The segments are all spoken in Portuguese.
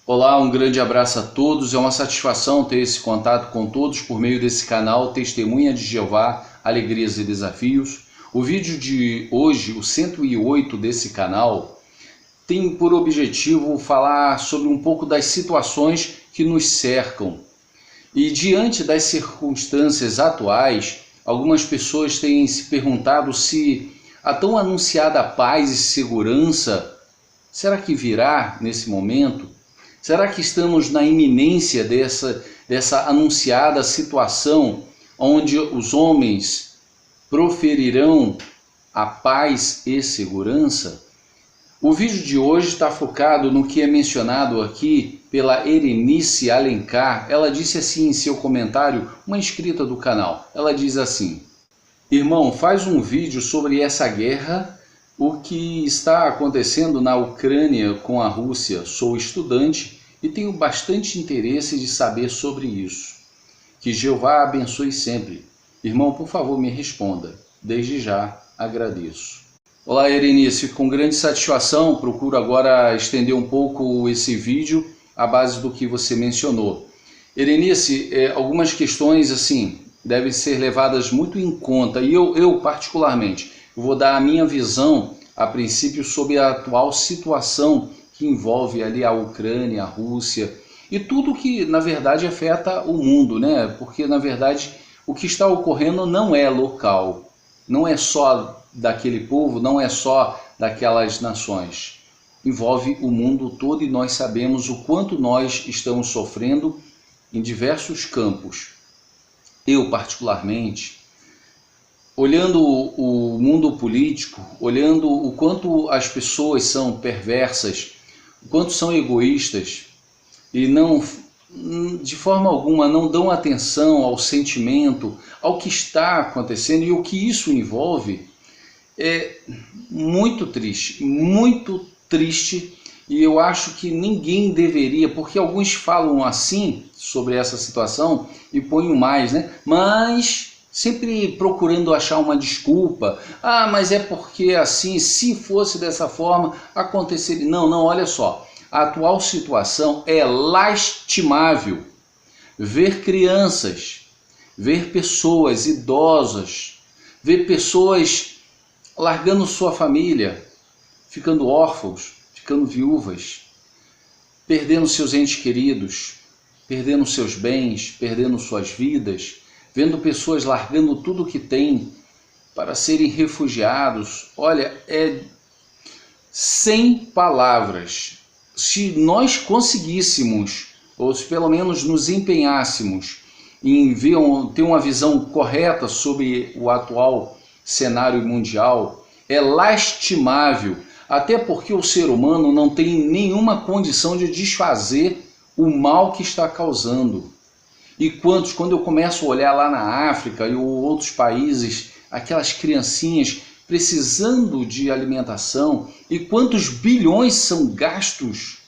Olá, um grande abraço a todos. É uma satisfação ter esse contato com todos por meio desse canal Testemunha de Jeová, Alegrias e Desafios. O vídeo de hoje, o 108 desse canal, tem por objetivo falar sobre um pouco das situações que nos cercam. E diante das circunstâncias atuais, algumas pessoas têm se perguntado se a tão anunciada paz e segurança, será que virá nesse momento? Será que estamos na iminência dessa anunciada situação onde os homens proferirão a paz e segurança? O vídeo de hoje está focado no que é mencionado aqui pela Erenice Alencar. Ela disse assim em seu comentário, uma inscrita do canal. Ela diz assim: irmão, faz um vídeo sobre essa guerra, o que está acontecendo na Ucrânia com a Rússia. Sou estudante e tenho bastante interesse de saber sobre isso. Que Jeová abençoe sempre. Irmão, por favor, me responda. Desde já, agradeço. Olá, Erenice. Com grande satisfação, procuro agora estender um pouco esse vídeo à base do que você mencionou. Erenice, algumas questões assim devem ser levadas muito em conta e eu particularmente vou dar a minha visão a princípio sobre a atual situação que envolve ali a Ucrânia, a Rússia e tudo que na verdade afeta o mundo, né? Porque na verdade o que está ocorrendo não é local, não é só daquele povo, não é só daquelas nações. Envolve o mundo todo e nós sabemos o quanto nós estamos sofrendo em diversos campos. Eu particularmente, olhando o mundo político, olhando o quanto as pessoas são perversas, o quanto são egoístas e não, de forma alguma, não dão atenção ao sentimento, ao que está acontecendo e o que isso envolve, é muito triste, e eu acho que ninguém deveria, porque alguns falam assim sobre essa situação e põem mais, né? Mas sempre procurando achar uma desculpa. Ah, mas é porque assim, se fosse dessa forma, aconteceria. Não, olha só. A atual situação é lastimável. Ver crianças, ver pessoas idosas, ver pessoas largando sua família, ficando órfãos, ficando viúvas, perdendo seus entes queridos, perdendo seus bens, perdendo suas vidas, vendo pessoas largando tudo o que têm para serem refugiados. Olha, é sem palavras. Se nós conseguíssemos, ou se pelo menos nos empenhássemos em ter uma visão correta sobre o atual cenário mundial, é lastimável, até porque o ser humano não tem nenhuma condição de desfazer o mal que está causando. E quando eu começo a olhar lá na África e outros países, aquelas criancinhas precisando de alimentação, e quantos bilhões são gastos.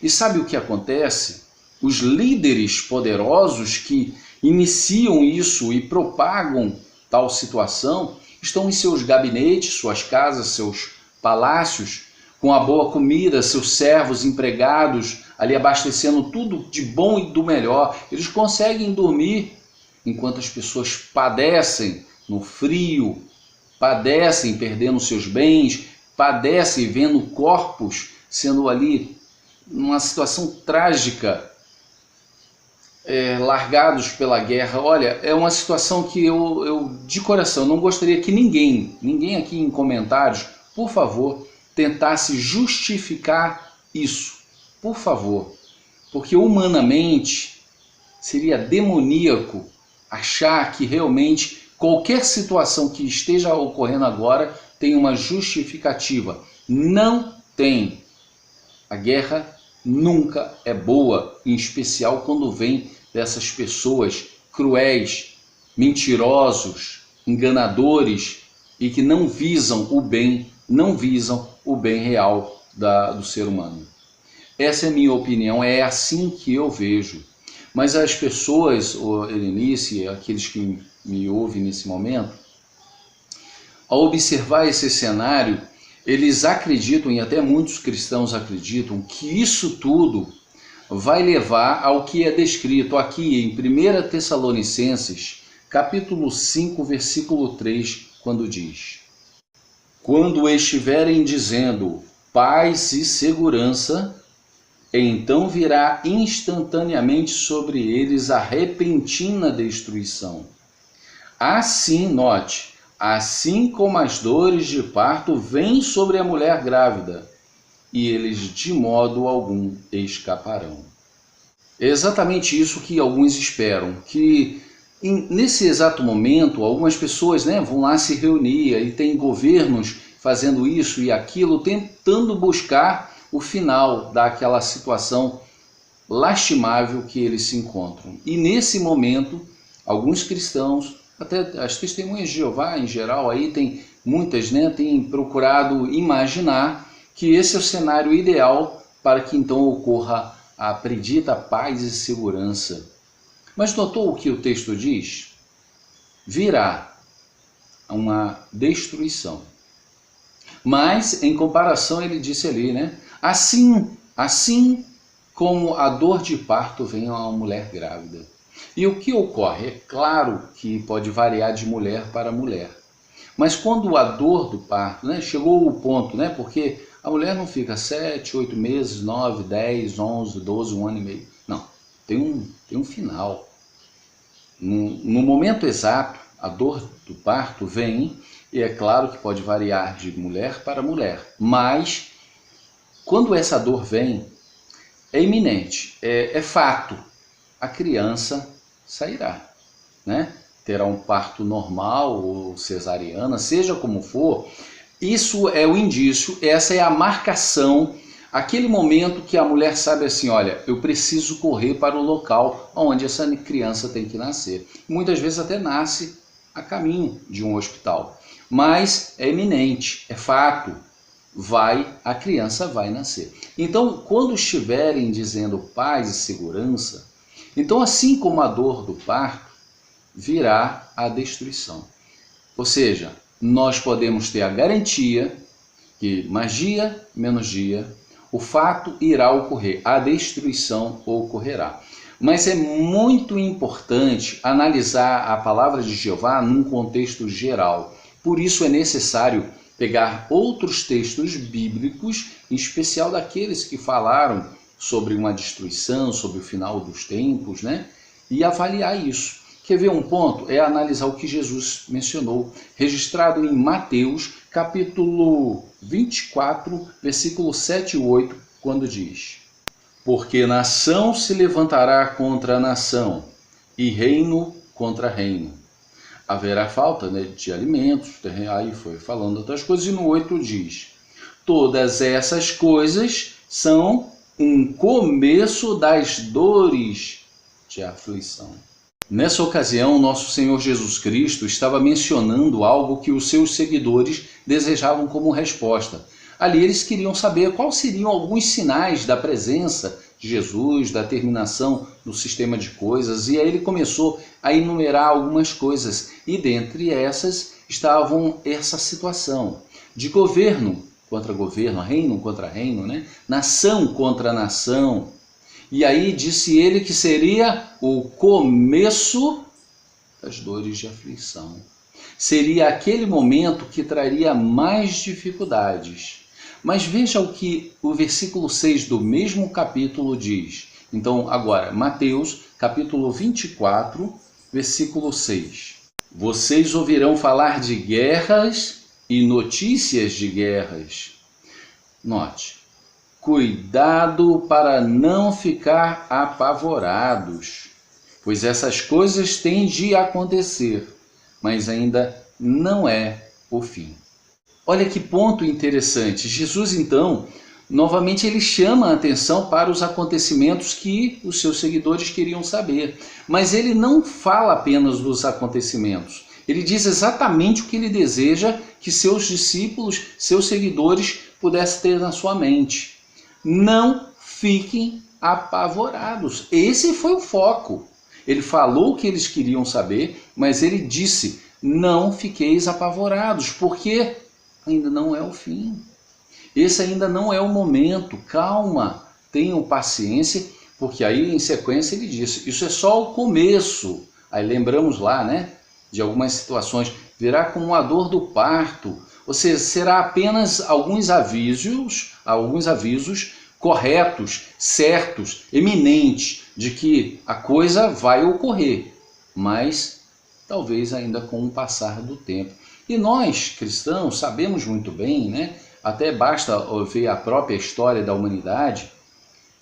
E sabe o que acontece? Os líderes poderosos que iniciam isso e propagam tal situação estão em seus gabinetes, suas casas, seus palácios, com a boa comida, seus servos, empregados, ali abastecendo tudo de bom e do melhor. Eles conseguem dormir enquanto as pessoas padecem no frio, padecem perdendo seus bens, padecem vendo corpos sendo ali numa situação trágica, largados pela guerra. Olha, é uma situação que eu de coração não gostaria que ninguém aqui em comentários, por favor, tentasse justificar isso. Por favor, porque humanamente seria demoníaco achar que realmente qualquer situação que esteja ocorrendo agora tem uma justificativa. Não tem. A guerra nunca é boa, em especial quando vem dessas pessoas cruéis, mentirosos, enganadores e que não visam o bem, não visam o bem real do ser humano. Essa é a minha opinião, é assim que eu vejo. Mas as pessoas, Erenice, aqueles que me ouvem nesse momento, ao observar esse cenário, eles acreditam, e até muitos cristãos acreditam, que isso tudo vai levar ao que é descrito aqui em 1 Tessalonicenses, capítulo 5, versículo 3, quando diz: quando estiverem dizendo paz e segurança, então virá instantaneamente sobre eles a repentina destruição. Assim, note, assim como as dores de parto vêm sobre a mulher grávida, e eles de modo algum escaparão. É exatamente isso que alguns esperam, que nesse exato momento algumas pessoas, vão lá se reunir, e tem governos fazendo isso e aquilo, tentando buscar o final daquela situação lastimável que eles se encontram. E nesse momento, alguns cristãos, até as testemunhas de Jeová em geral, aí tem muitas, têm procurado imaginar que esse é o cenário ideal para que então ocorra a predita paz e segurança. Mas notou o que o texto diz? Virá uma destruição. Mas, em comparação, ele disse ali, assim como a dor de parto vem a uma mulher grávida. E o que ocorre? É claro que pode variar de mulher para mulher. Mas quando a dor do parto, chegou o ponto, porque a mulher não fica 7, 8 meses, 9, 10, 11, 12, 1 ano e meio. Não, tem um final. No momento exato, a dor do parto vem, e é claro que pode variar de mulher para mulher. Mas, quando essa dor vem, é iminente, é fato. A criança sairá, terá um parto normal ou cesariana, seja como for. Isso é o indício, essa é a marcação, aquele momento que a mulher sabe assim, olha, eu preciso correr para o local onde essa criança tem que nascer. Muitas vezes até nasce a caminho de um hospital, mas é iminente, é fato, a criança vai nascer. Então, quando estiverem dizendo paz e segurança, então assim como a dor do parto, virá a destruição. Ou seja, nós podemos ter a garantia que mais dia, menos dia, o fato irá ocorrer, a destruição ocorrerá. Mas é muito importante analisar a palavra de Jeová num contexto geral. Por isso é necessário pegar outros textos bíblicos, em especial daqueles que falaram sobre uma destruição, sobre o final dos tempos, e avaliar isso. Quer ver um ponto? É analisar o que Jesus mencionou, registrado em Mateus, capítulo 24, versículo 7 e 8, quando diz: porque nação se levantará contra nação, e reino contra reino. Haverá falta de alimentos, aí foi falando outras coisas, e no 8 diz: todas essas coisas são um começo das dores de aflição. Nessa ocasião, nosso Senhor Jesus Cristo estava mencionando algo que os seus seguidores desejavam como resposta. Ali eles queriam saber quais seriam alguns sinais da presença de Jesus, da terminação do sistema de coisas, e aí ele começou a enumerar algumas coisas, e dentre essas estavam essa situação de governo contra governo, reino contra reino, nação contra nação. E aí disse ele que seria o começo das dores de aflição. Seria aquele momento que traria mais dificuldades. Mas veja o que o versículo 6 do mesmo capítulo diz. Então, agora, Mateus, capítulo 24, versículo 6. Vocês ouvirão falar de guerras e notícias de guerras. Note. Cuidado para não ficar apavorados, pois essas coisas têm de acontecer, mas ainda não é o fim. Olha que ponto interessante. Jesus, então, novamente ele chama a atenção para os acontecimentos que os seus seguidores queriam saber. Mas ele não fala apenas dos acontecimentos. Ele diz exatamente o que ele deseja que seus discípulos, seus seguidores, pudessem ter na sua mente. Não fiquem apavorados. Esse foi o foco. Ele falou o que eles queriam saber, mas ele disse, não fiqueis apavorados, porque ainda não é o fim. Esse ainda não é o momento. Calma, tenham paciência, Porque aí em sequência ele disse, isso é só o começo. Aí lembramos lá, né, de algumas situações, virá como a dor do parto, ou seja, será apenas alguns avisos corretos, certos, eminentes, de que a coisa vai ocorrer, mas talvez ainda com o passar do tempo. E nós, cristãos, sabemos muito bem, né, até basta ver a própria história da humanidade,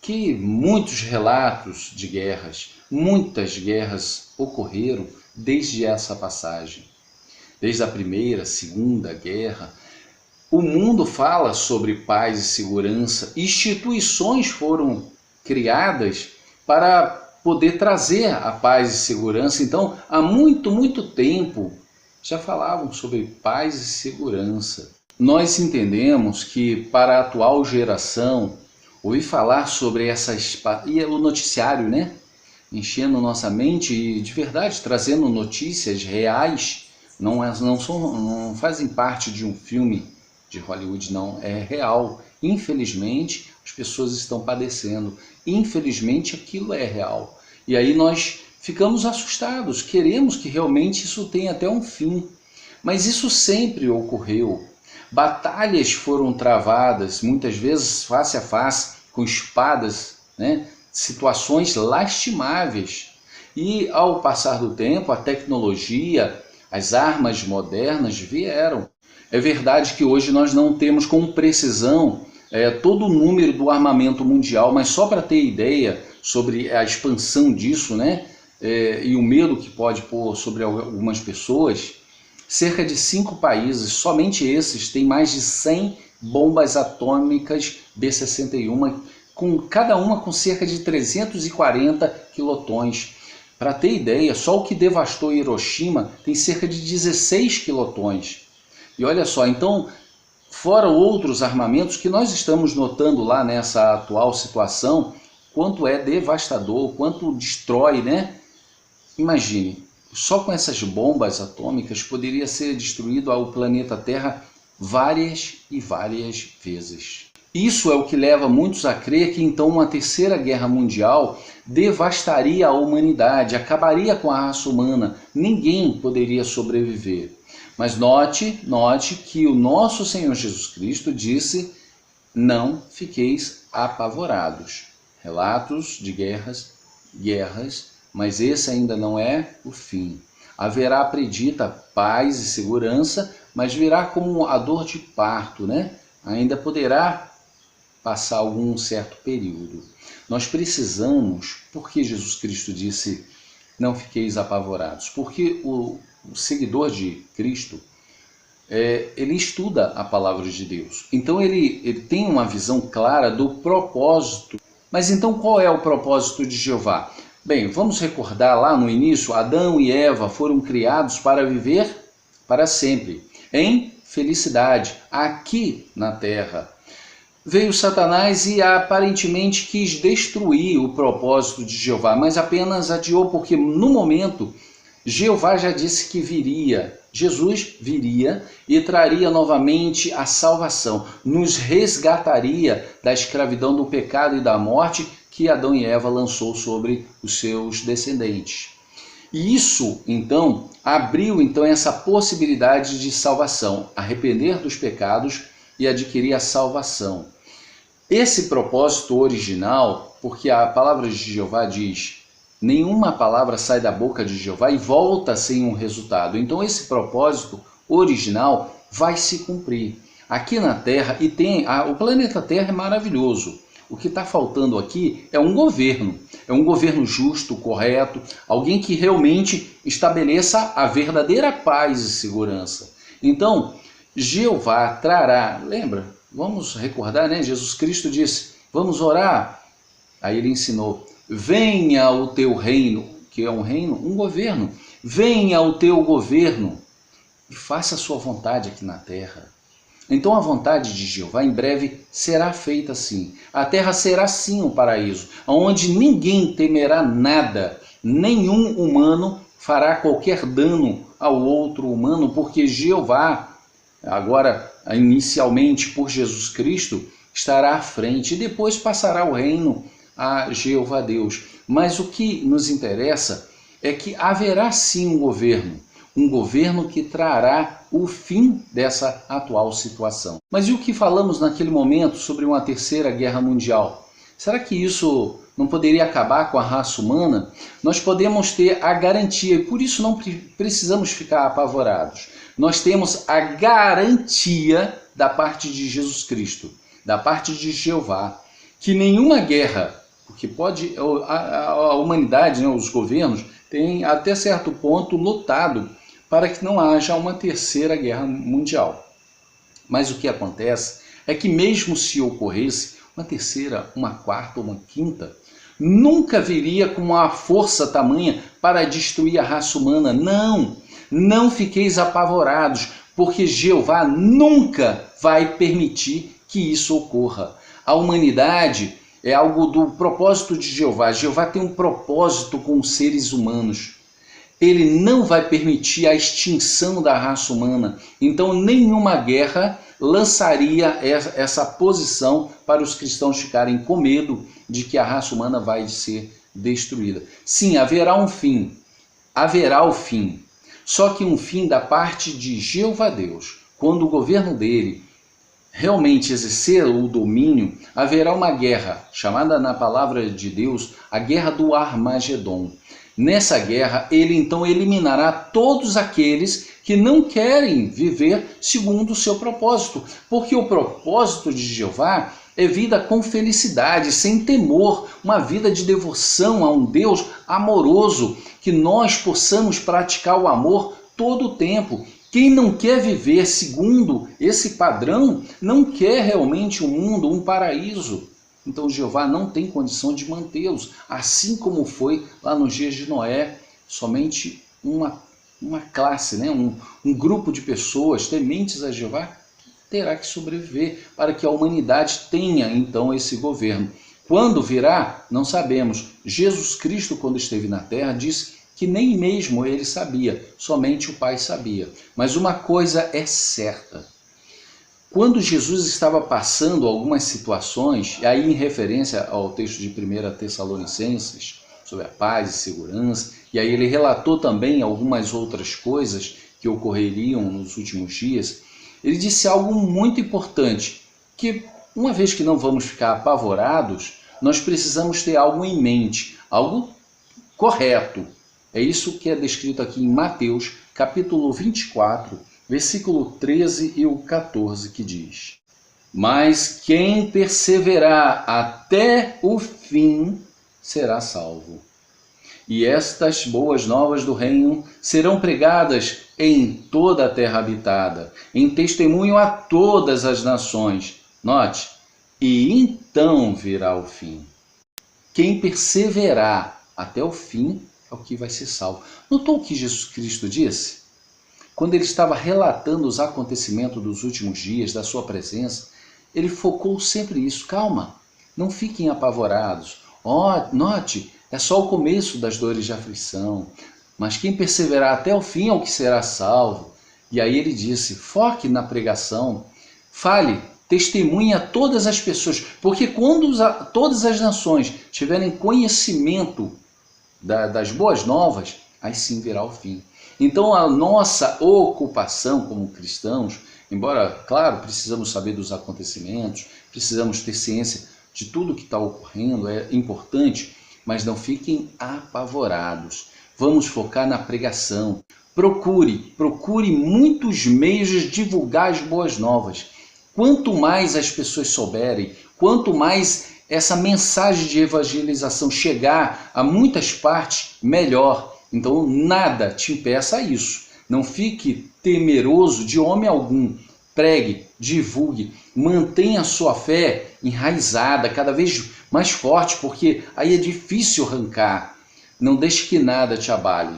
que muitos relatos de guerras, muitas guerras ocorreram desde essa passagem. Desde a Primeira, Segunda Guerra, o mundo fala sobre paz e segurança, instituições foram criadas para poder trazer a paz e segurança. Então, há muito tempo já falavam sobre paz e segurança. Nós entendemos que para a atual geração, ouvir falar sobre essas... e o noticiário, né? Enchendo nossa mente e de verdade trazendo notícias reais, não fazem parte de um filme de Hollywood, não, é real. Infelizmente, as pessoas estão padecendo. Infelizmente, aquilo é real. E aí nós ficamos assustados, queremos que realmente isso tenha até um fim. Mas isso sempre ocorreu. Batalhas foram travadas, muitas vezes face a face, com espadas, né? Situações lastimáveis. E ao passar do tempo, a tecnologia, as armas modernas vieram. É verdade que hoje nós não temos com precisão todo o número do armamento mundial, mas só para ter ideia sobre a expansão disso, né? E o medo que pode pôr sobre algumas pessoas, cerca de 5 países, somente esses, têm mais de 100 bombas atômicas B-61, cada uma com cerca de 340 quilotons. Para ter ideia, só o que devastou Hiroshima tem cerca de 16 quilotons. E olha só, então, fora outros armamentos que nós estamos notando lá nessa atual situação, quanto é devastador, quanto destrói, né? Imagine, só com essas bombas atômicas poderia ser destruído o planeta Terra várias e várias vezes. Isso é o que leva muitos a crer que então uma terceira guerra mundial devastaria a humanidade, acabaria com a raça humana, ninguém poderia sobreviver. Mas note que o nosso Senhor Jesus Cristo disse, não fiqueis apavorados. Relatos de guerras, mas esse ainda não é o fim. Haverá, predita, paz e segurança, mas virá como a dor de parto, né? Ainda poderá passar algum certo período. Nós precisamos, porque Jesus Cristo disse, não fiqueis apavorados, porque o seguidor de Cristo, ele estuda a palavra de Deus. Então ele tem uma visão clara do propósito. Mas então qual é o propósito de Jeová? Bem, vamos recordar lá no início, Adão e Eva foram criados para viver para sempre, em felicidade, aqui na terra. Veio Satanás e aparentemente quis destruir o propósito de Jeová, mas apenas adiou, porque no momento Jeová já disse que viria, Jesus viria e traria novamente a salvação, nos resgataria da escravidão, do pecado e da morte que Adão e Eva lançou sobre os seus descendentes. E isso, então, abriu essa possibilidade de salvação, arrepender dos pecados e adquirir a salvação. Esse propósito original, porque a palavra de Jeová diz, nenhuma palavra sai da boca de Jeová e volta sem um resultado. Então esse propósito original vai se cumprir aqui na Terra. E o planeta Terra é maravilhoso. O que está faltando aqui é um governo justo, correto, alguém que realmente estabeleça a verdadeira paz e segurança. Então, Jeová trará, lembra? Vamos recordar, né? Jesus Cristo disse, vamos orar. Aí ele ensinou, venha o teu reino, que é um reino, um governo. Venha o teu governo e faça a sua vontade aqui na terra. Então a vontade de Jeová em breve será feita assim. A terra será sim um paraíso, onde ninguém temerá nada, nenhum humano fará qualquer dano ao outro humano, porque Jeová, agora inicialmente por Jesus Cristo, estará à frente e depois passará o reino a Jeová Deus. Mas o que nos interessa é que haverá sim um governo que trará o fim dessa atual situação. Mas e o que falamos naquele momento sobre uma terceira guerra mundial? Será que isso não poderia acabar com a raça humana? Nós podemos ter a garantia, e por isso não precisamos ficar apavorados. Nós temos a garantia da parte de Jesus Cristo, da parte de Jeová, que nenhuma guerra, porque pode a humanidade, né, os governos, tem até certo ponto lutado para que não haja uma terceira guerra mundial. Mas o que acontece é que mesmo se ocorresse uma terceira, uma quarta ou uma quinta, nunca viria com uma força tamanha para destruir a raça humana. Não, não fiqueis apavorados, porque Jeová nunca vai permitir que isso ocorra. A humanidade é algo do propósito de Jeová. Jeová tem um propósito com os seres humanos. Ele não vai permitir a extinção da raça humana. Então, nenhuma guerra lançaria essa posição para os cristãos ficarem com medo de que a raça humana vai ser destruída. Sim, haverá um fim. Haverá o fim. Só que um fim da parte de Jeová Deus. Quando o governo dele realmente exercer o domínio, haverá uma guerra, chamada na palavra de Deus, a guerra do Armagedon. Nessa guerra, ele então eliminará todos aqueles que não querem viver segundo o seu propósito. Porque o propósito de Jeová é vida com felicidade, sem temor, uma vida de devoção a um Deus amoroso, que nós possamos praticar o amor todo o tempo. Quem não quer viver segundo esse padrão, não quer realmente um mundo, um paraíso. Então Jeová não tem condição de mantê-los, assim como foi lá nos dias de Noé, somente uma classe, né? um grupo de pessoas tementes a Jeová terá que sobreviver para que a humanidade tenha então esse governo. Quando virá, não sabemos. Jesus Cristo, quando esteve na terra, disse que nem mesmo ele sabia, somente o Pai sabia. Mas uma coisa é certa. Quando Jesus estava passando algumas situações, aí em referência ao texto de 1 Tessalonicenses, sobre a paz e segurança, e aí ele relatou também algumas outras coisas que ocorreriam nos últimos dias, ele disse algo muito importante, que uma vez que não vamos ficar apavorados, nós precisamos ter algo em mente, algo correto. É isso que é descrito aqui em Mateus, capítulo 24, versículo 13 e o 14, que diz: Mas quem perseverar até o fim será salvo. E estas boas novas do reino serão pregadas em toda a terra habitada, em testemunho a todas as nações. Note, e então virá o fim. Quem perseverar até o fim é o que vai ser salvo. Notou o que Jesus Cristo disse? Quando ele estava relatando os acontecimentos dos últimos dias, da sua presença, ele focou sempre isso. Calma, não fiquem apavorados. Note, é só o começo das dores de aflição. Mas quem perseverar até o fim é o que será salvo. E aí ele disse, foque na pregação, fale, testemunhe a todas as pessoas. Porque quando todas as nações tiverem conhecimento das boas novas, aí sim virá o fim. Então a nossa ocupação como cristãos, embora, claro, precisamos saber dos acontecimentos, precisamos ter ciência de tudo que está ocorrendo, é importante, mas não fiquem apavorados. Vamos focar na pregação. Procure muitos meios de divulgar as boas novas. Quanto mais as pessoas souberem, quanto mais essa mensagem de evangelização chegar a muitas partes, melhor. Então nada te impeça isso. Não fique temeroso de homem algum. Pregue, divulgue, mantenha a sua fé enraizada, cada vez mais forte, porque aí é difícil arrancar. Não deixe que nada te abale.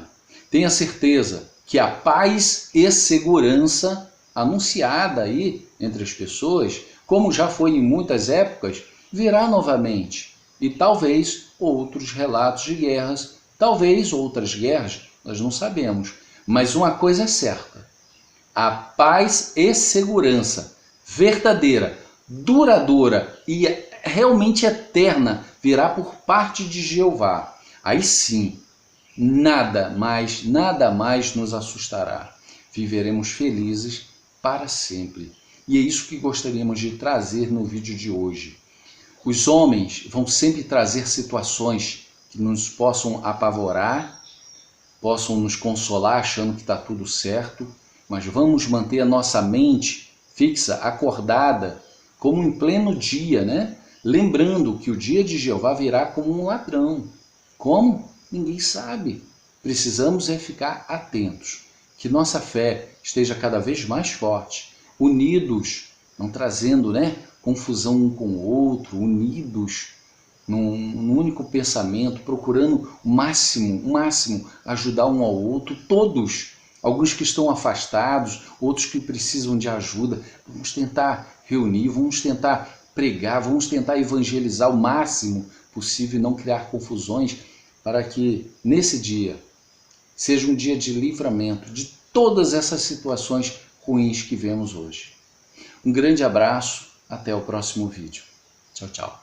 Tenha certeza que a paz e segurança anunciada aí entre as pessoas, como já foi em muitas épocas, virá novamente. E talvez outros relatos de guerras, talvez outras guerras, nós não sabemos. Mas uma coisa é certa, a paz e segurança verdadeira, duradoura e realmente eterna virá por parte de Jeová. Aí sim, nada mais nos assustará. Viveremos felizes para sempre. E é isso que gostaríamos de trazer no vídeo de hoje. Os homens vão sempre trazer situações que nos possam apavorar, possam nos consolar achando que está tudo certo, mas vamos manter a nossa mente fixa, acordada, como em pleno dia, né? Lembrando que o dia de Jeová virá como um ladrão. Como? Ninguém sabe. Precisamos é ficar atentos. Que nossa fé esteja cada vez mais forte, unidos, não trazendo, né, confusão um com o outro, unidos num único pensamento, procurando o máximo ajudar um ao outro, todos. Alguns que estão afastados, outros que precisam de ajuda. Vamos tentar reunir, vamos tentar pregar, vamos tentar evangelizar o máximo possível e não criar confusões, para que nesse dia seja um dia de livramento de todas essas situações ruins que vemos hoje. Um grande abraço, até o próximo vídeo. Tchau, tchau.